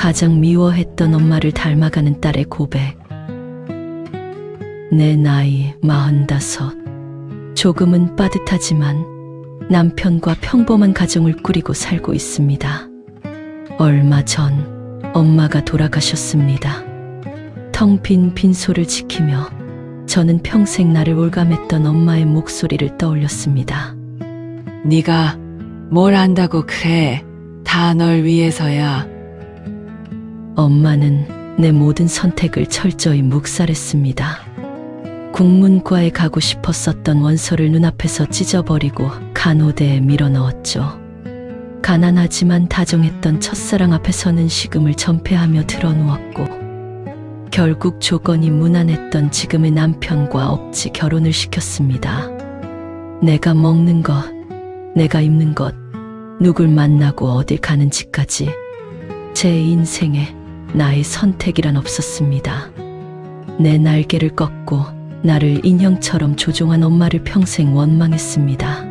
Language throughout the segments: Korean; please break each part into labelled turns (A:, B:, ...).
A: 가장 미워했던 엄마를 닮아가는 딸의 고백. 내 나이 45. 조금은 빠듯하지만 남편과 평범한 가정을 꾸리고 살고 있습니다. 얼마 전 엄마가 돌아가셨습니다. 텅 빈 빈소를 지키며 저는 평생 나를 올감했던 엄마의 목소리를 떠올렸습니다.
B: 네가 뭘 안다고 그래. 다 널 위해서야.
A: 엄마는 내 모든 선택을 철저히 묵살했습니다. 국문과에 가고 싶었었던 원서를 눈앞에서 찢어버리고 간호대에 밀어넣었죠. 가난하지만 다정했던 첫사랑 앞에서는 식음을 전폐하며 드러누웠고, 결국 조건이 무난했던 지금의 남편과 억지 결혼을 시켰습니다. 내가 먹는 것, 내가 입는 것, 누굴 만나고 어딜 가는지까지 제 인생에 나의 선택이란 없었습니다. 내 날개를 꺾고 나를 인형처럼 조종한 엄마를 평생 원망했습니다.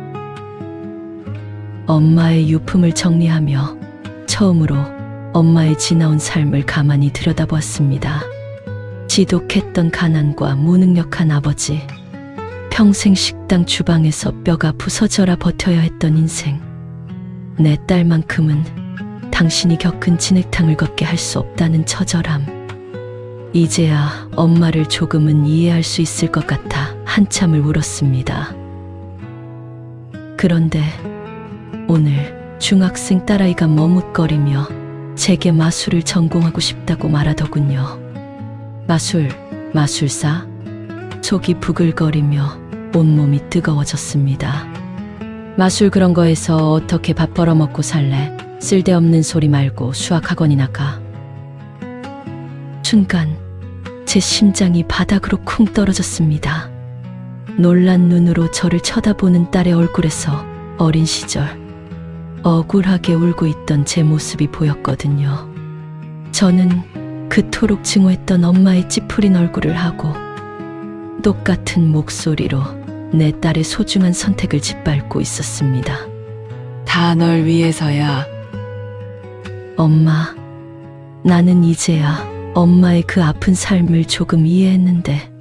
A: 엄마의 유품을 정리하며 처음으로 엄마의 지나온 삶을 가만히 들여다보았습니다. 지독했던 가난과 무능력한 아버지, 평생 식당 주방에서 뼈가 부서져라 버텨야 했던 인생, 내 딸만큼은 당신이 겪은 진흙탕을 걷게 할 수 없다는 처절함. 이제야 엄마를 조금은 이해할 수 있을 것 같아 한참을 울었습니다. 그런데 오늘 중학생 딸아이가 머뭇거리며 제게 마술을 전공하고 싶다고 말하더군요. 마술사? 속이 부글거리며 온몸이 뜨거워졌습니다. 마술 그런 거에서 어떻게 밥 벌어먹고 살래? 쓸데없는 소리 말고 수학학원이나 가. 순간 제 심장이 바닥으로 쿵 떨어졌습니다. 놀란 눈으로 저를 쳐다보는 딸의 얼굴에서 어린 시절 억울하게 울고 있던 제 모습이 보였거든요. 저는 그토록 증오했던 엄마의 찌푸린 얼굴을 하고 똑같은 목소리로 내 딸의 소중한 선택을 짓밟고 있었습니다.
B: 다 널 위해서야.
A: 엄마, 나는 이제야 엄마의 그 아픈 삶을 조금 이해했는데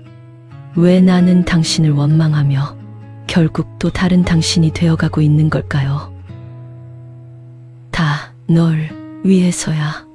A: 왜 나는 당신을 원망하며 결국 또 다른 당신이 되어가고 있는 걸까요? 다 널 위해서야.